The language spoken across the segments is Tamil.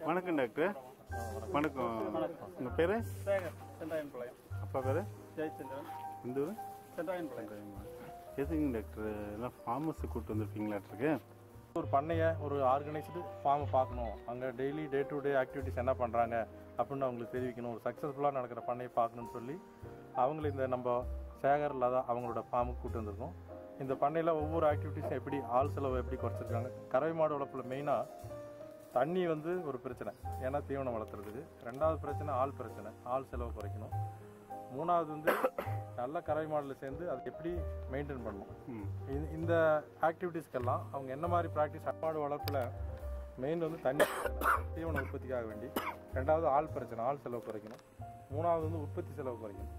வணக்கம் டாக்டர். வணக்கம். உங்கள் பேர்? சேகர், சென்றாயன்பாளையம். அப்பா பேர்? ஜெயச்சந்திரன். எந்த ஊர்? சென்றாயன்பாளையம். எதுங்க டாக்டர் எல்லாம் ஃபார்மஸை கூப்பிட்டு வந்திருப்பீங்களாட்டிருக்கு? ஒரு பண்ணையை ஒரு ஆர்கனைஸ்டு ஃபார்மை பார்க்கணும், அங்கே daily day to day activities என்ன பண்ணுறாங்க அப்படின்னு அவங்களுக்கு தெரிவிக்கணும், ஒரு சக்ஸஸ்ஃபுல்லாக நடக்கிற பண்ணையை பார்க்கணுன்னு சொல்லி அவங்கள இந்த நம்ம சேகரில் தான் அவங்களோட ஃபார்முக்கு கூப்பிட்டு வந்திருக்கோம். இந்த பண்ணையில் ஒவ்வொரு ஆக்டிவிட்டீஸும் எப்படி ஆள் செலவு எப்படி குறைச்சிருக்காங்க. கறவை மாடு வளர்ப்பில் மெயினாக தண்ணி ஒரு பிரச்சனை, ஏன்னா தீவனம் வளர்த்துறதுக்கு. ரெண்டாவது பிரச்சனை ஆள் பிரச்சனை, ஆள் செலவு குறைக்கணும். மூணாவது நல்ல கறவை மாடில் சேர்ந்து அதை எப்படி மெயின்டைன் பண்ணணும். இந்த ஆக்டிவிட்டீஸ்க்கெல்லாம் அவங்க என்ன மாதிரி ப்ராக்டிஸ். மாடு வளர்ப்பில் மெயின் தண்ணி தீவன உற்பத்திக்காக வேண்டி. ரெண்டாவது ஆள் பிரச்சனை, ஆள் செலவு குறைக்கணும். மூணாவது உற்பத்தி செலவு குறைக்கணும்.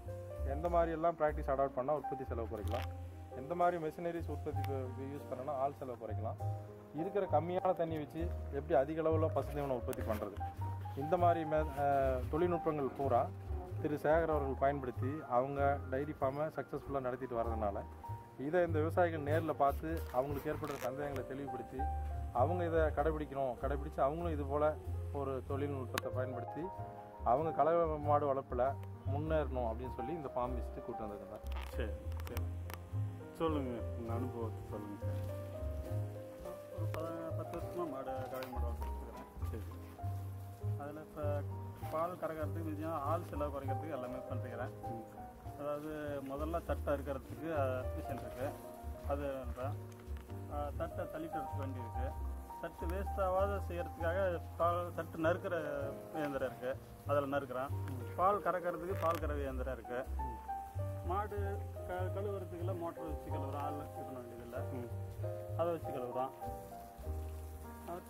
எந்த மாதிரி எல்லாம் ப்ராக்டிஸ் அடாப்ட் பண்ணால் உற்பத்தி செலவு குறைக்கலாம், எந்த மாதிரி மெஷினரிஸ் உற்பத்தி யூஸ் பண்ணனா ஆள் செலவு குறைக்கலாம், இருக்கிற கம்மியான தண்ணி வச்சு எப்படி அதிக அளவில் பசுந்தீவனம் உற்பத்தி பண்ணுறது. இந்த மாதிரி தொழில்நுட்பங்கள் பூரா திரு சேகர் அவர்கள் பயன்படுத்தி அவங்க டைரி ஃபார்மை சக்ஸஸ்ஃபுல்லாக நடத்திட்டு வரதுனால இதை இந்த விவசாயிகள் நேரில் பார்த்து அவங்களுக்கு ஏற்படுற சந்தேகங்களை தெளிவுபடுத்தி அவங்க இதை கடைபிடிச்சு அவங்களும் இது போல் ஒரு தொழில்நுட்பத்தை பயன்படுத்தி அவங்க கலவை மாடு வளர்ப்பில் முன்னேறணும் அப்படின்னு சொல்லி இந்த ஃபார்ம் வச்சுட்டு கூப்பிட்டு வந்திருக்காங்க. சரி சரி, சொல்லுங்கள் உங்கள் அனுபவத்தை சொல்லுங்கள். ஒரு 10 வருஷமாக கறவை மாடு வளர்த்துருக்குறேன். சரி. அதில் இப்போ பால் கறக்கிறதுக்கு மிச்சம் ஆள் செலவு குறைக்கிறதுக்கு எல்லாமே பண்ணிருக்கிறேன். அதாவது முதல்ல தட்டை இருக்கிறதுக்கு மிஷின் இருக்குது, அது தட்டை தள்ளிட்டு வண்டி இருக்குது. தட்டு வேஸ்ட் ஆகாத செய்கிறதுக்காக தட்டு நறுக்கிற இயந்திரம் இருக்குது, அதில் நறுக்கிறேன். பால் கறக்கிறதுக்கு பால் கறவை இயந்திரம் இருக்குது. மாடு கழுவுறதுக்கெல்லாம் மோட்டர் வச்சு கழுவுறோம், ஆள் இது பண்ண வேண்டியதில்லை, அதை வச்சு கழுவுறோம்.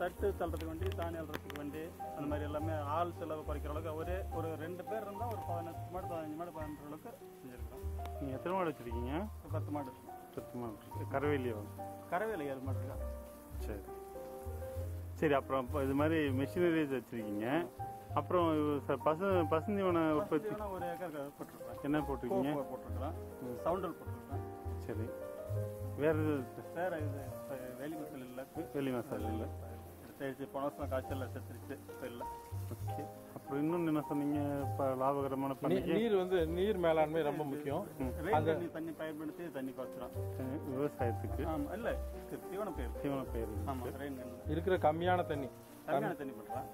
தட்டு தள்ளுறதுக்கு வண்டி, தானி அல்றதுக்கு வண்டி, அந்த மாதிரி எல்லாமே ஆள் செலவு குறைக்கிற அளவுக்கு ஒரு 2 பேர் இருந்தால் ஒரு 18 மாடு 15 மாடு 15 அளவுக்கு செஞ்சுருக்கோம். நீங்கள் எத்தனை மாடு வச்சுருக்கீங்க? 10 மாடு. 10 மாடு. கறவையிலையோ? கறவையில் 7 மாடு இருக்கா. சரி சரி. அப்புறம் இப்போ இது மாதிரி மெஷினரிஸ் வச்சுருக்கீங்க. அப்புறம் பசுந்தீவன உற்பத்தி ஒரு ஏக்கர் போட்டிருக்கேன். என்ன போட்டிருக்கீங்க? போட்டிருக்கிறேன், சவுண்டல் போட்டிருக்கேன். சரி. வேறு இது வெளி மசால் இல்லை. வெளி மசால் இல்லை. எடுத்து போன வருஷம் காய்ச்சல் செத்துருச்சு, இப்போ இல்லை. ஓகே. அப்புறம் இன்னொன்று என்ன சொன்னீங்க? இப்போ லாபகரமான நீர் மேலாண்மை ரொம்ப முக்கியம். தண்ணி பயன்படுத்தி தண்ணி குறைச்சிடும் விவசாயத்துக்கு. ஆமாம், இல்லை தீவன பயிர். ஆமாம், ரெயின் இருக்கிற கம்மியான தண்ணி பண்ணுறேன்.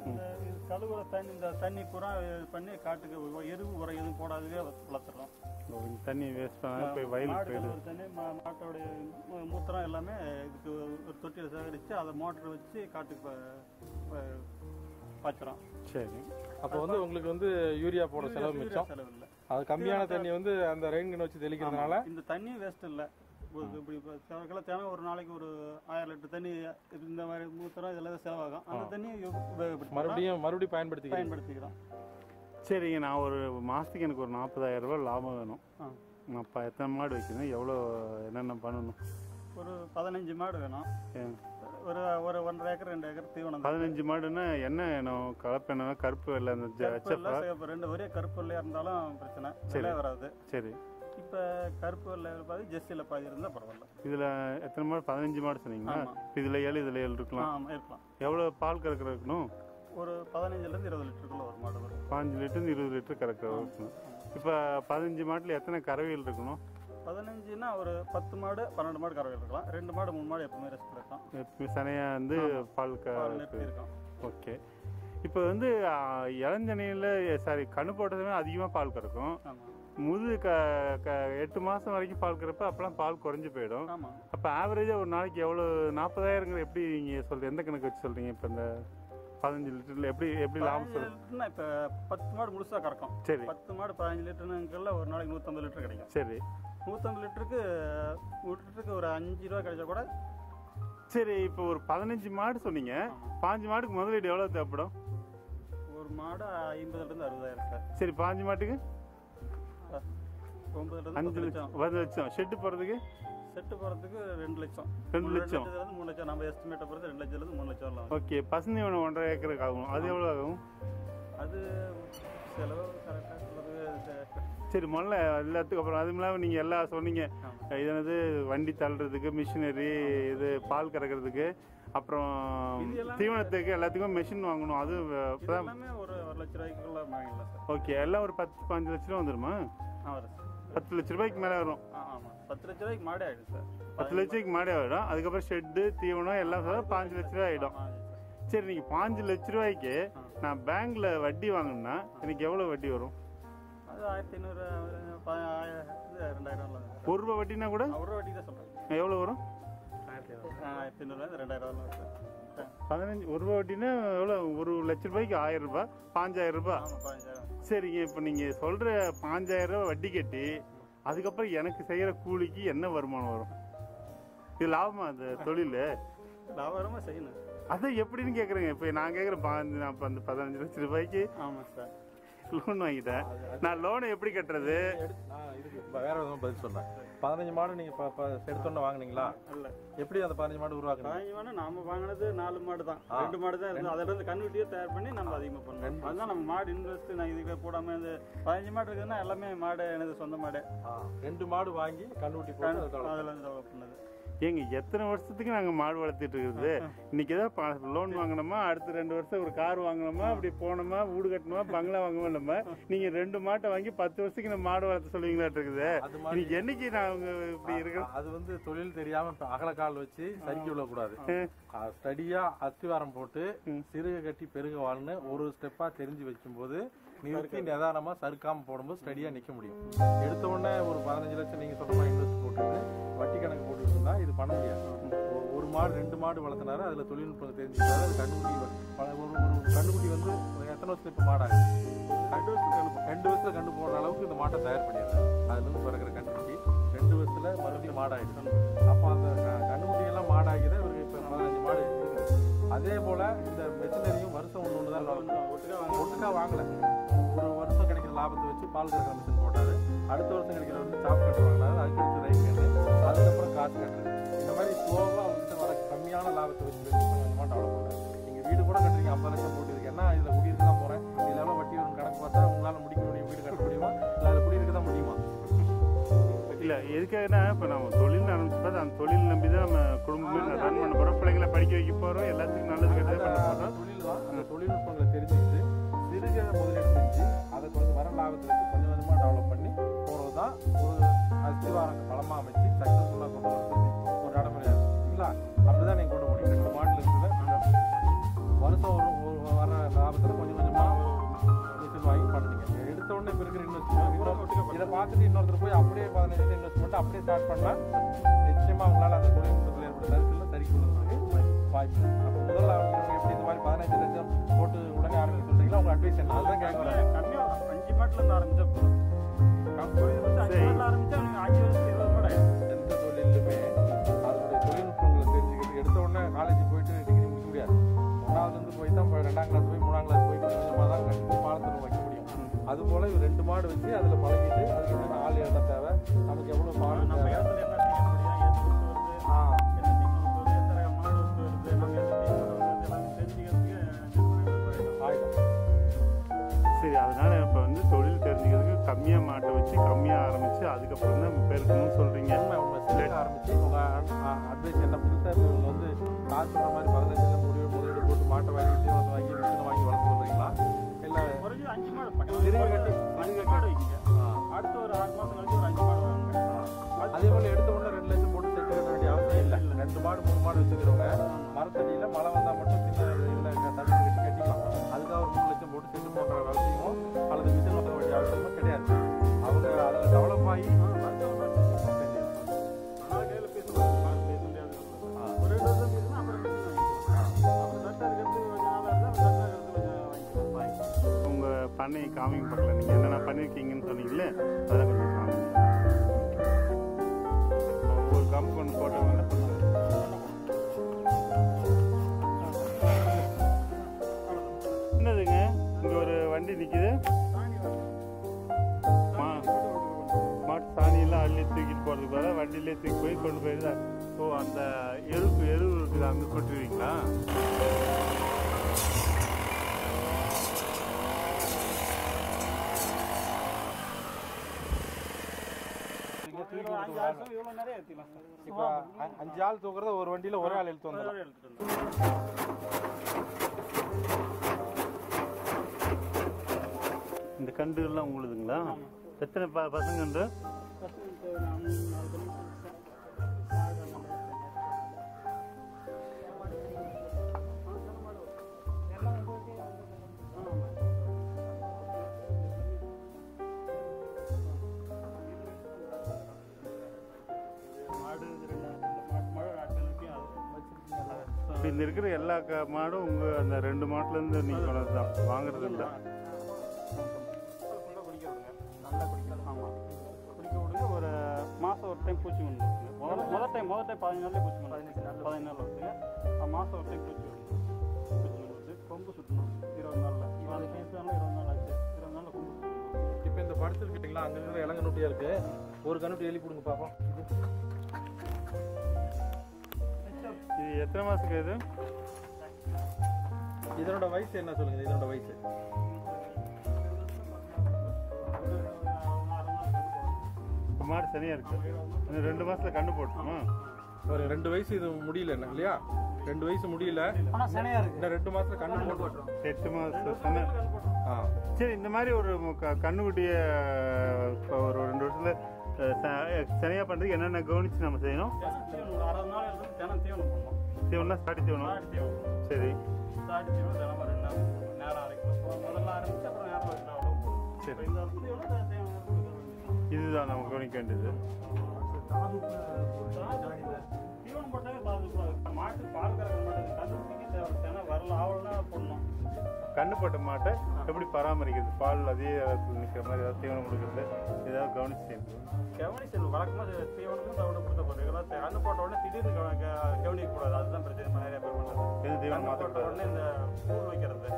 கழுவுற தண்ணி, இந்த தண்ணி பூரா பண்ணி காட்டுக்கு எருவு உரம் எதுவும் போடாதவே வளர்த்துறோம். தண்ணி வேஸ்ட் பண்ண போய் வயலுக்கு போயிடுது. தண்ணி மாட்டோடைய மூத்திரம் எல்லாமே இதுக்கு ஒரு தொட்டியில் சேகரித்து அதை மோட்டர் வச்சு காட்டுக்கு பாய்ச்சிடும். சரி. அப்போ உங்களுக்கு யூரியா போட செலவு மிச்சம். செலவு இல்லை. அது கம்மியான தண்ணி அந்த ரெயின் கன் வச்சு தெளிக்கிறதுனால இந்த தண்ணி வேஸ்ட் இல்லை. இப்படி தேவை ஒரு நாளைக்கு ஒரு 1000 லிட்டர் தண்ணி இந்த மாதிரி மூத்திரம் இதெல்லாம் செலவாகும். அந்த தண்ணியை மறுபடியும் பயன்படுத்திக்கிறோம். சரிங்க. நான் ஒரு மாதத்துக்கு எனக்கு ஒரு 40,000 ரூபா லாபம் வேணும். நான் இப்போ எத்தனை மாடு வைக்கணும், எவ்வளோ என்னென்ன பண்ணணும்? ஒரு 15 மாடு வேணும். ஒரு 1.5 ஏக்கர் 2 ஏக்கர் தீவனம். 15 மாடுன்னா என்ன வேணும்? கலப்பு என்ன? கருப்பு வெள்ளை, ரெண்டு ஒரே கருப்பு வெள்ளையாக இருந்தாலும் பிரச்சனை, சரியாக வராது. சரி. இப்போ கருப்பு வெள்ளை பாதி ஜெர்சியில் பாதி இருந்தால் பரவாயில்ல. இதில் எத்தனை மாடு? 15 மாடு சொன்னீங்களா? இதில் 7 இருக்கலாம். இருக்கலாம். எவ்வளோ பால் கறக்கிற இருக்கணும்? ஒரு 15லேருந்து 20 லிட்டருக்குள்ள ஒரு மாடு வரும். 15 லிட்டருந்து 20 லிட்டர் கறக்கிற இருக்கணும். இப்போ 15 மாட்டில் எத்தனை கறவைகள் இருக்கணும்? 15னா ஒரு 10 மாடு 12 மாடு கறவைகள் இருக்கலாம். 2 மாடு 3 மாடு எப்பவுமே ரெஸ்ட் இருக்கும். எப்பவுமே சனையாக பால் இருக்கும். ஓகே. இப்போ இளஞ்சனையில் கணு போட்டதுமே அதிகமாக பால் கறக்கும். முது 8 மாதம் வரைக்கும் பால் கறப்ப அப்பெல்லாம் பால் குறைஞ்சி போயிடும். அப்போ ஆவரேஜாக ஒரு நாளைக்கு எவ்வளோ? 40,000 எப்படி நீங்கள் சொல்கிறீங்க? எந்த கணக்கு வச்சு சொல்கிறீங்க? இப்போ இந்த 15 லிட்டரில் எப்படி லாபம் சொல்லுங்கள்? இப்போ 10 மாடு முழுசாக கறக்கும். சரி. 10 மாடு 15 லிட்டருங்கிற ஒரு நாளைக்கு 150 லிட்டர் கிடைக்கும். சரி. 150 லிட்டருக்கு ஒரு 5 ரூபா கிடைச்சா கூட. சரி. இப்போ ஒரு 15 மாடு சொன்னீங்க. 15 மாடுக்கு முதலீடு எவ்வளோ தேவைப்படும்? ஒரு மாடு 50,000 60,000 சார். சரி. 15 மாட்டுக்கு 5 லட்சம். 10 லட்சம். ஷெட்டு போகிறதுக்கு? செட்டு போகிறதுக்கு 2 லட்சம். 2 லட்சம் 3 லட்சம். நம்ம எஸ்டிமேட்டை பொறுத்து 2 லட்சம் 3 லட்சம் வரலாம். ஓகே. பசுந்தீவனம் 1.5 ஏக்கருக்கு ஆகும். அது எவ்வளோ ஆகும்? அது செலவு கரெக்டாக சொல்கிறது. சரி, முதல்ல எல்லாத்துக்கும் அப்புறம் அதுவும் இல்லாமல் நீங்கள் எல்லாம் சொன்னீங்க, இது வந்து வண்டி தள்ளுறதுக்கு மிஷினரி, இது பால் கறக்கிறதுக்கு, அப்புறம் தீவனத்துக்கு எல்லாத்துக்கும் மெஷின் வாங்கணும். அது எல்லாமே ஒரு 1 லட்ச ரூபாய்க்குள்ள வாங்கிடலாம் சார். ஓகே, எல்லாம் ஒரு 10-15 லட்ச ரூபா வந்துருமா? வரும் சார். 10 லட்ச ரூபாய்க்கு மேலே வரும். ஆமாம், 10 லட்ச ரூபாய்க்கு மாடே ஆகிடும் சார். 10 லட்சத்துக்கு மாடே ஆகிடும். அதுக்கப்புறம் ஷெட்டு தீவனம் எல்லாம் சேர்த்து 5 லட்ச ரூபா ஆகிடும். சரி, நீங்கள் 5 லட்ச ரூபாய்க்கு நான் பேங்க்ல வட்டி வாங்கினா எனக்கு எவ்வளோ வட்டி வரும்? அது 1500, 2000. 1 ரூபா வட்டினா கூட 1 ரூபா வட்டி தான் சொல்கிறேன். எவ்வளோ வரும்? 1500, 2000 சார். 1 ரூபா வட்டினா எவ்வளோ? 1 லட்ச ரூபாய்க்கு 1000 ரூபாய், 5000 ரூபாய். 5000. சரிங்க, இப்போ நீங்கள் சொல்கிற 5000 ரூபாய் வட்டி கட்டி அதுக்கப்புறம் எனக்கு செய்கிற கூலிக்கு என்ன வருமானம் வரும்? இது லாபமா அந்த தொழில்? லாபகரமாக செய்யணும். அதான் எப்படின்னு கேட்குறேங்க. இப்போ நான் கேட்குறேன், நான் இப்போ அந்த 15 லட்ச ரூபாய்க்கு ஆமாம் சார் லோன் வாங்கிட்டேன். நான் லோனை எப்படி கட்டுறது? நான் இதுக்கு வேற விதமாக பதில் சொன்னேன். 15 மாடு நீங்கள் இப்போ எடுத்தோன்னு வாங்கினீங்களா? இல்லை. எப்படி அந்த 15 மாடு உருவாக்குறீங்க? 15 மாடு நாம வாங்கினது 4 மாடு தான். 2 மாடு தான் இருந்து அதிலிருந்து கன்வெர்ட்டியே தயார் பண்ணி நம்ம அதிகமாக பண்ணோம். அதுதான் நம்ம மாடு இன்வெஸ்ட். நான் இதுக்கு போடாமல் இந்த 15 மாடு இருக்குதுன்னா எல்லாமே மாடு எனது சொந்த மாடு. 2 மாடு வாங்கி கன்வெர்ட்டி போட்டு அதில் டெவலப் பண்ணது. ஏங்க, எத்தனை வருஷத்துக்கு நாங்கள் மாடு வளர்த்துட்டு இருக்குது? இன்னைக்கு தான் லோன் வாங்கினோமா, அடுத்த 2 வருஷம் ஒரு கார் வாங்கினோமா, அப்படி போனோமா, வீடு கட்டணுமா, பங்களா வாங்கணுமா. நம்ம நீங்கள் 2 மாட்டை வாங்கி 10 வருஷத்துக்கு நம்ம மாடு வளர்த்து சொல்லுவீங்களாட்டு இருக்குது. இன்னைக்கு என்னைக்கு நான் இப்படி இருக்கேன்? அது வந்து தொழில் தெரியாம அகலக்கால் வச்சு சரிக்க விடக்கூடாது. ஸ்டடியா அஸ்திவாரம் போட்டு சிறுக கட்டி பெருக வாழ்னு ஒரு ஸ்டெப்பா தெரிஞ்சு வைக்கும்போது நிறுத்தி நிதானமா சறுக்காம போடும்போது ஸ்டடியா நிக்க முடியும். எடுத்த உடனே ஒரு 15 லட்சம் நீங்க சொல்ற மாதிரி இன்வெஸ்ட் போட்டுட்டு வட்டி கணக்கு போட்டுட்டு இருந்தா இது பண்ண முடியாது. ஒரு மாடு 2 மாடு வளர்த்தினாரு, அதுல தொழில்நுட்பம் தெரிஞ்சுக்கிட்டாரு. அது கண்டுக்குட்டி வந்து எத்தனை வருஷத்துல இப்ப மாடாங்க? 2 வருஷத்துல கண்டு போடுற அளவுக்கு இந்த மாட்டை தயார் பண்ணிடுறாரு. அதுல இருந்து பிறகுற கண்டுக்குட்டி 2 வருஷத்துல மறுபடியும் மாடாயிடுச்சு. அப்போ அந்த கண்டுக்குட்டி எல்லாம் மாடாகிதான் இவருக்கு இப்ப 15 மாடு இருக்கு. அதே போல இந்த மெஷினரியும் வருஷம் ஒன்று தான் ஒட்டுக்கா வாங்கல. ஒரு வருஷம் கிடைக்கிற லாபத்தை வச்சு பால் கறக்கிற மிஷின் போட்டாரு. அடுத்த வருஷம் கிடைக்கிற வந்து சாப் கட்டு வாங்கினாரு. அதுக்கடுத்து ரைட் கட்டு, அதுக்கப்புறம் காசு கட்டுறது. இந்த மாதிரி ஸ்லோவாக அவங்ககிட்ட வர கம்மியான லாபத்தை வச்சு கொஞ்சமாக டெவலப் பண்ணுறாரு. நீங்கள் வீடு கூட கட்டுறீங்க, 50 லட்சம் போட்டு இருக்கு. ஏன்னா இதில் குடியிருக்க தான் போகிறேன், இதில் எவ்வளோ வட்டி வரும் கணக்கு பார்த்தா உங்களால் முடிக்க முடியும். வீடு கட்ட முடியுமா? இல்லை அதில் குடியிருக்க தான் முடியுமா? இல்லை, எதுக்காகனா இப்போ நம்ம தொழில் ஆரம்பிச்சு அந்த தொழில் நம்பி தான் நம்ம குடும்பமே ரன் பண்ண போகிறோம். பிள்ளைங்களை படிக்க வைக்க போகிறோம். எல்லாத்துக்கும் நல்லது கெட்டது பண்ண போகிறோம். தொழில் தான். அந்த தொழில்நுட்பங்களை தெரிஞ்சுக்கிட்டு சிறுக முதலீடு செஞ்சு அதை கொஞ்சம் வர லாபத்தை வச்சு கொஞ்சம் கொஞ்சமாக டெவலப் பண்ணி போகிறது தான் ஒரு அஸ்திவாரம் பலமாக அமைச்சு சக்ஸஸ்ஃபுல்லாக கொண்டு வரது ஒரு நடைமுறையாக இருக்குங்களா? அப்படி தான் நீங்கள் கொண்டு போனீங்க. 2 மாடல் இருக்குது. வருஷம் ஒரு வர லாபத்தில் கொஞ்சம் கொஞ்சமாக மிஷின் வாங்கி பண்ணுறீங்க. எடுத்த உடனே இப்போ இருக்கிற இன்வெஸ்ட்மெண்ட் இதை பார்த்துட்டு இன்னொருத்தர் போய் அப்படியே 15 லட்சம் இன்வெஸ்ட் பண்ணிட்டு அப்படியே ஸ்டார்ட் பண்ணால் நிச்சயமாக அவங்களால அந்த தொழில்நுட்பத்தில் ஏற்பட்ட சர்க்கிளில் சரி கொள்வதற்கு வாய்ப்பு. அப்போ முதல்ல அவங்க எப்படி இந்த மாதிரி 15 லட்சம் போட்டு உடனே ஆரம்பிக்க சொல்றீங்களா? உங்க அட்வைஸ் என்ன? அதுதான் கேட்குறேன். கம்மியாக 5 மாட்டிலேருந்து ஆரம்பிச்சா போதும். 5 மாட்டில் ஆரம்பிச்சா 5 வருஷத்துக்கு 20 மாடு ஆயிடும். எந்த தொழிலுமே அதனுடைய தொழில்நுட்பங்களை தெரிஞ்சுக்கிட்டு எடுத்த உடனே காலேஜ் போயிட்டு டிகிரி முடிக்க முடியாது. 1ஆவதுலேருந்து போய் தான் 2ஆம் கிளாஸ் போய் 3ஆம் கிளாஸ் போய் கொஞ்சம் கொஞ்சமாக தான் கண்டிப்பாக பாடத்தில் வைக்க முடியும். அதுபோல் 2 மாடு வச்சு அதில் பழகிட்டு அதுக்கு என்னென்ன ஆள் என்ன தேவை, நமக்கு எவ்வளோ பாடம் நம்ம தேவை, இடத்துல என்ன செய்ய முடியும், எது வருது, என்ன டெக்னாலஜி வருது, எத்தனை மாடு வருது, நம்ம எந்த டீம் வருது, எல்லாமே தெரிஞ்சுக்கிறதுக்கு ஆயிடும். சரி, அதனால இப்போ வந்து தொழில் தெரிஞ்சுக்கிறதுக்கு கம்மியாக மாட்டை வச்சு கம்மியாக ஆரம்பிச்சு அதுக்கப்புறம் தான் பெருக்கணும்னு சொல்கிறீங்க. உங்க சிலையில் ஆரம்பிச்சு உங்கள் அட்வைஸ் என்ன புதுசாக இவங்க வந்து காசு சொல்கிற மாதிரி 15 லட்சம் முதலீடு போட்டு மாட்டை வாங்கி மிஷினை வாங்கி வளர்த்து சொல்கிறீங்களா? இல்லை குறைஞ்சு 5 மாடு பக்கத்தில் 5 மாடு வைக்கிங்க. அடுத்து ஒரு 6 மாதம் கழிச்சு ஒரு 5 மாடு வாங்க. அதே போல் எடுத்த உடனே 2 லட்சம் போட்டு செட்டு கட்ட வேண்டிய அவசியம் இல்லை. 2 மாடு 3 மாடு வச்சுக்கிறவங்க மரத்தடியில் மழை வந்தால் மட்டும் சின்ன இதில் தண்ணி கட்டிக்கலாம். அதுக்காக ஒரு 3 லட்சம் போட்டு செட்டு போடுற அவசியமோ அல்லது மிஷின் வாங்க வேண்டிய அவசியமோ கிடையாது. அவங்க அதில் டெவலப் ஆகி பண்ணையை காமிங்க பார்க்கல. நீங்கள் என்னென்ன பண்ணியிருக்கீங்கன்னு சொன்னீங்களே அதெல்லாம் கொஞ்சம் காமிங்க. ஒரு கம்பு கொண்டு போட்டவங்க என்ன பண்ணுவாங்க? என்னதுங்க இங்கே ஒரு வண்டி நிற்கிது. மாட்டு சாணியெல்லாம் அள்ளி தூக்கிட்டு போகிறதுக்கு பதிலாக வண்டியிலே தூக்கி போய் கொண்டு போயிருந்தா. ஸோ அந்த எருவு இருக்குது அங்கே கொட்டுருவீங்களா? இவ்வளோ நிறைய ஏற்றிக்கலாம் சார். இப்போ 5 ஆள் தூக்குறத ஒரு வண்டியில் ஒரே ஆள் எடுத்து வந்துடலாம். எடுத்துகிட்டு வந்தோம். இந்த கண்டுகள்லாம் உங்களுதுங்களா? எத்தனை பசங்க உண்டு? இந்த இருக்கிற எல்லா மாடும் உங்க அந்த 2 மாட்டுலேருந்து நீங்கள் கொண்டது தான், வாங்குறது இல்லை. நல்லா குடிக்கலாம். ஆமாம், குடிக்க விடுங்க. ஒரு மாதம் ஒரு டைம் பூச்சி ஒன்று முதல் டைம் 15 நாள்லேயே பூச்சி ஒன்று 15 நாள் வருதுங்க. மாதம் ஒரு டைம் பூச்சி ஒன்று வந்து கொம்பு சுற்றணும் 20 நாளில். இப்போ அந்த கேஸ் வேணாலும் 20 நாள் ஆச்சு. 20 நாளில் கொம்பு சுற்றணும். இப்போ இந்த படுத்துருக்கீங்களா, அங்கே இருக்கிற இளங்கனுட்டியாக இருக்குது. ஒரு கண்ணுட்டி எழுதி கொடுங்க பார்ப்போம். இது எத்தனை மாதத்துக்கு? இது இதனோட வயசு என்ன சொல்லுங்கள்? இதனோட வயசு இப்போ மாடு சரியாக இருக்குது. இன்னும் 2 மாதத்தில் கண்டு போட்டுமா? ஒரு 2 வயசு இது முடியல என்ன இல்லையா? 2 வயசு முடியல, ஆனால் சனையாக இருக்குது. இந்த 2 மாதத்துல கண்ணு போட்டு 8 மாதம். ஆ சரி, இந்த மாதிரி ஒரு கண்ணுக்குட்டியை இப்போ ஒரு 2 வருஷத்தில் சரியாக பண்ணுறதுக்கு என்னென்ன கவனித்து நம்ம செய்யணும்? ஒரு 60 நாள் இருந்து தினம் தீவனம் பண்ணணும். தீவனம்னா ஸ்டார்டி தீவனம். சரி, ஸ்டார்டி தீவனம் தினம் 2 நாள் நேரம் அரைக்கணும். முதல்ல ஆரம்பிச்சு அப்புறம் நேரம் வச்சுட்டு அவ்வளோ. சரி, இந்த தீவனம் இதுதான் நம்ம கவனிக்க வேண்டியது. தீவனம் போட்டாலே பாதுகாப்பு. மாட்டு பால் கறக்க மாட்டேங்குது. கண்டுபிடிக்க தேவை. தினம் வரல ஆவலன்னா போடணும். கண்ணு போட்ட மாட்டை எப்படி பராமரிக்கிறது? பால் அதே இடத்துல நிற்கிற மாதிரி ஏதாவது தீவனம் கொடுக்குறது, ஏதாவது கவனிச்சு செய்யணும். கவனிச்சு வழக்கமாக தீவனமும் தவிட கொடுத்த போது கண்ணு போட்ட உடனே திடீர்னு கவனிக்கக்கூடாது. அதுதான் பிரச்சனை. நிறைய பேர் பண்ணுறது எது தீவனம் போட்ட மாற்றக்கூடாது. உடனே இந்த கூழ் வைக்கிறது,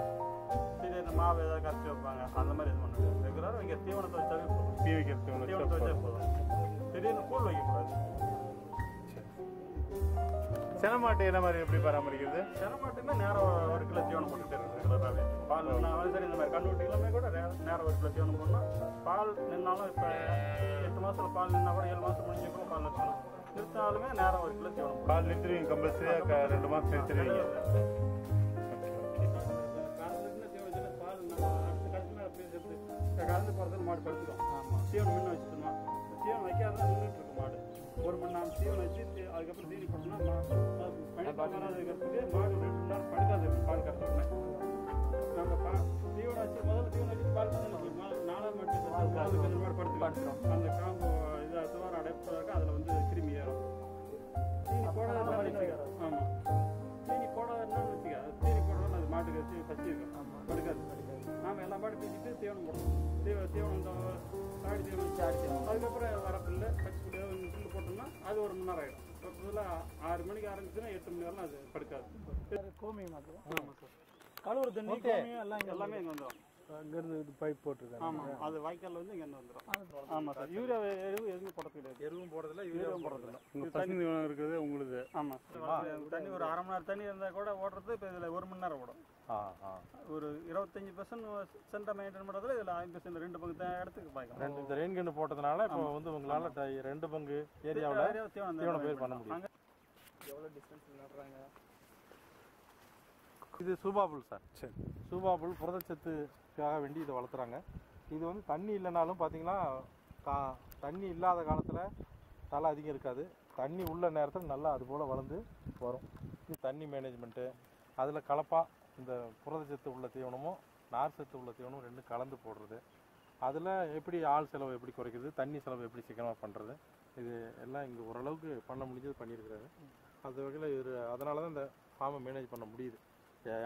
திடீர்னு மாவு ஏதாவது கரைச்சி வைப்பாங்க, அந்த மாதிரி இது பண்ணுறது. ரெகுலராக வைக்கிற தீவனத்தை வச்சாவே போதும். தீ வைக்கிறது தீவனத்தை வச்சா போதும். திடீர்னு கூழ் வைக்கக்கூடாது. சென மாட்டை என்ன மாதிரி எப்படி பராமரிக்கிறது? சென மாட்டுமே நேரம் 1 கிலோ தீவனம் போட்டுகிட்டே இருக்குது ரெகுலராகவே. பால் சரி, இந்த மாதிரி கண்ணுட்டி எல்லாமே கூட நேரம் 1 கிலோ தீவனம் போடணும். பால் நின்னாலும் இப்போ 8 மாதத்தில் பால் நின்னா கூட 7 மாதம் முடிஞ்சு கூட பால் நிறுத்தணும். நிறுத்தினாலுமே நேரம் 1 கிலோ தீவனம். பால் நிறுத்துவீங்க கம்பல்சரியாக 2 மாதம் நிறுத்துவீங்க. பால் நம்ம அடுத்த கடைசியில் அப்படியே கலந்து போகிறதுல மாடு படுத்துடும். தீவனம் முன்ன வச்சுட்டோம்னா தீவனம் வைக்காதான் நின்றுட்டு இருக்கும் மாடு. 1 மணி நேரம் தீவனம் வச்சு அதுக்கப்புறம் தீனி போட்டோம்னா பணிப்பால் வராதுக்கிறதுக்கு மாடு 2 மணி நேரம் படுக்காது. பால் கறந்துடனே நம்ம தீவனம் வச்சு முதல்ல தீவனம் வச்சு பால் பண்ணி 4ஆம் மாட்டு கொஞ்சம் மாடு படுத்துக்கிறோம். அந்த காம்பு இதாக துவாரம் அடைப்பதாக அதில் வந்து கிருமி ஏறும். தீனி போடாதுன்னு வச்சுக்க. ஆமாம், தீனி போடாதுன்னு வச்சுக்க. தீனி போடுறோம்னு அது மாட்டுக்கு வச்சு பசி இருக்கும், படுக்காது. நாம் எல்லா மாடு பேசிட்டு தீவனம் போடணும். தீவனம் சாடி தீவனம் அதுக்கப்புறம் வரப்பில்லை பச்சை புல்லு போட்டோம்னா அது 1 மணி நேரம் ஆகிடும். இப்போ புதுலாக 6 மணிக்கு ஆரம்பிச்சுன்னா 8 மணி நேரம்லாம் அது படுக்காது. கோமியம் மாற்று. ஆமாம் சார், கழுவுற தண்ணி கோமியம் எல்லாமே இங்கே வந்துடும். அங்கேருந்து இது பைப் போட்டிருக்காங்க. ஆமாம், அது வாய்க்காலில் வந்து இங்கே வந்துடும். ஆமாம் சார், யூரியா எதுவுமே போடுறது கிடையாது. எருவும் போடுறதில்ல, யூரியாவும் போடுறதில்ல. உங்கள் பசங்க தீவனம் இருக்கிறது உங்களுது. ஆமாம், தண்ணி ஒரு 1/2 மணி நேரம் தண்ணி இருந்தால் கூட ஓடுறது. இப்போ இதில் 1 மணி நேரம் ஓடும். ஒரு 25% மெயின்டைன் பண்ணுறதுல இதில் 50% 2 பங்கு இடத்துக்கு பாய்க்கலாம். இந்த ரெயின் கன்று போட்டதுனால இப்போ வந்து உங்களால் 2 பங்கு ஏரியாவில் தீவனம் பயிர் பண்ண முடியும். எவ்வளோ டிஸ்டன்ஸ் நடுறாங்க? இது சூபாபுல் சார். சரி, சூபாபுல் புரதச்சத்துக்காக வேண்டி இதை வளர்த்துறாங்க. இது வந்து தண்ணி இல்லைனாலும் பார்த்தீங்கன்னா தண்ணி இல்லாத காலத்தில் தலை அதிகம் இருக்காது. தண்ணி உள்ள நேரத்தில் நல்லா அது போல் வளர்ந்து வரும். இது தண்ணி மேனேஜ்மெண்ட்டு, அதில் கலப்பாக இந்த புரதச்சத்து உள்ள தீவனமும் நார் சத்து உள்ள தீவனமும் 2 கலந்து போடுறது. அதில் எப்படி ஆள் செலவு எப்படி குறைக்கிறது, தண்ணி செலவு எப்படி சீக்கிரமாக பண்ணுறது, இது எல்லாம் இங்கே ஓரளவுக்கு பண்ண முடிஞ்சது பண்ணியிருக்கிறாரு. அந்த வகையில் இது அதனால தான் இந்த ஃபார்மை மேனேஜ் பண்ண முடியுது.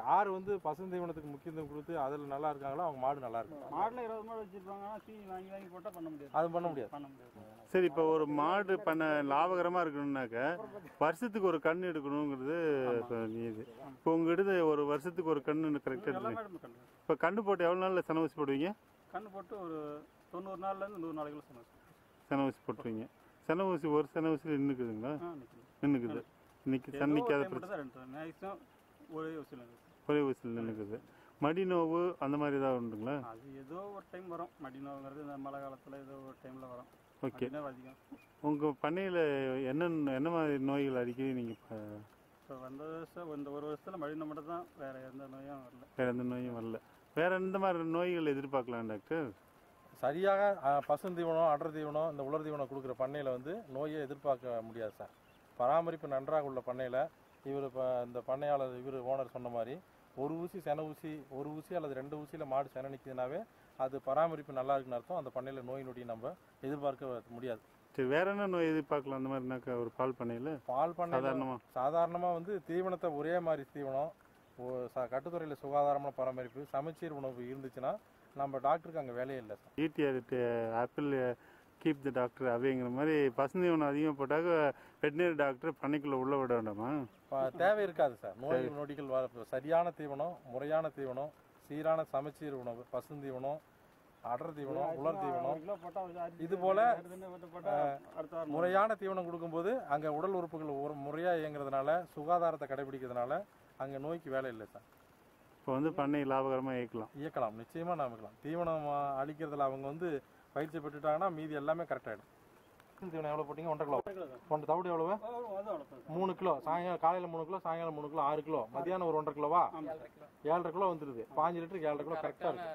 யார் வந்து பசுந்தீவனத்துக்கு முக்கியத்துவம் கொடுத்து அதில் நல்லா இருக்காங்களோ அவங்க மாடு நல்லா இருக்கும். மாடில் 20 மாடு வச்சுருப்பாங்க, ஆனால் தீனி வாங்கி போட்டால் பண்ண முடியாது. அது பண்ண முடியாது. சரி. இப்போ ஒரு மாடு பண்ண லாபகரமாக இருக்கணும்னாக்க வருஷத்துக்கு ஒரு கன்று எடுக்கணுங்கிறது இது. இப்போ உங்ககிட்ட ஒரு வருஷத்துக்கு ஒரு கன்று கரெக்டாக இருக்கு. இப்போ கன்று போட்டு எவ்வளோ நாளில் சென ஊசி போடுவீங்க? கன்று போட்டு ஒரு 90 நாள்லேருந்து 100 நாளைக்குள்ள சென ஊசி போட்டுருவீங்க. சென ஊசி ஒரு சென ஊசியில் நின்றுக்குதுங்களா? நின்றுக்குது. இன்னைக்கு நிற்காத பிரச்சனை ஒரே ஊசியில் நின்றுக்குது. மடி நோவு அந்த மாதிரி ஏதாவது உண்டுங்களா? அது ஏதோ ஒரு டைம் வரும். மடி நோவுங்கிறது இந்த மழை காலத்தில் ஏதோ ஒரு டைமில் வரும். ஓகே. அதுதான் அதிகம். உங்கள் பண்ணையில் என்ன மாதிரி நோய்கள் அடிக்கடி நீங்கள் இப்போ வந்த வருஷம் இந்த ஒரு வருஷத்தில் மழை மட்டும் தான், வேறு எந்த நோயும் வரல. வேறு எந்த நோயும் வரல. வேறு எந்த மாதிரி நோய்கள் எதிர்பார்க்கலாம் டாக்டர்? சரியாக பசுந்தீவனம், அடர் தீவனம், இந்த உலர் தீவனம் கொடுக்குற பண்ணையில் வந்து நோயை எதிர்பார்க்க முடியாது சார். பராமரிப்பு நன்றாக உள்ள பண்ணையில் இவர் இப்போ இந்த பண்ணையாளர் இவர் ஓனர் சொன்ன மாதிரி ஒரு ஊசி சென ஊசி, ஒரு ஊசி அல்லது 2 ஊசியில் மாடு சென நிற்கிதுனாவே அது பராமரிப்பு நல்லா இருக்குன்னு அர்த்தம். அந்த பண்ணையில் நோய் நொடி நம்ம எதிர்பார்க்க முடியாது. சரி, வேற என்ன நோய் எதிர்பார்க்கலாம் அந்த மாதிரினாக்கா ஒரு பால் பண்ணையில்? பால் பண்ணை சாதாரணமாக வந்து தீவனத்தை ஒரே மாதிரி தீவனம், கட்டுத்துறையில் சுகாதாரமான பராமரிப்பு, சமச்சீர் உணவு இருந்துச்சுன்னா நம்ம டாக்டருக்கு அங்கே வேலையே இல்லை sir. Eat a apple keep the doctor அப்படிங்கிற மாதிரி பசுந்தீவனம் அதிகமாக போட்டாக்க வெட்டினரி டாக்டர் பண்ணைக்குள்ளே உள்ள விட வேண்டாமா? தேவை இருக்காது சார். நோய் நொடிகள் சரியான தீவனம், முறையான தீவனம், சீரான சமச்சீர் உணவு, பசுந்தீவனம், அடர் தீவனம், உலர் தீவனம், இது போல முறையான தீவனம் கொடுக்கும்போது அங்கே உடல் உறுப்புகள் ஒரு முறையாக இயங்குறதுனால, சுகாதாரத்தை கடைபிடிக்கிறதுனால அங்கே நோய்க்கு வேலை இல்லை சார். இப்போ வந்து பண்ணை லாபகரமாக இயக்கலாம். நிச்சயமாக நாம் இயக்கலாம். தீவனம் அளிக்கிறதுல அவங்க வந்து பயிற்சி பெற்றுட்டாங்கன்னா மீதி எல்லாமே கரெக்டாகிடும். தீவனம் எவ்வளோ போட்டிங்க? 1.5 கிலோ. தவிடு எவ்வளவு? 3 கிலோ. சாயங்காலம் காலையில் 3 கிலோ, சாயங்காலம் 3 கிலோ, 6 கிலோ, மதியானம் ஒரு 1.5 கிலோவா? 7.5 கிலோ வந்துடுது. 5 லிட்டருக்கு 7.5 கிலோ கரெக்டாக இருக்குது.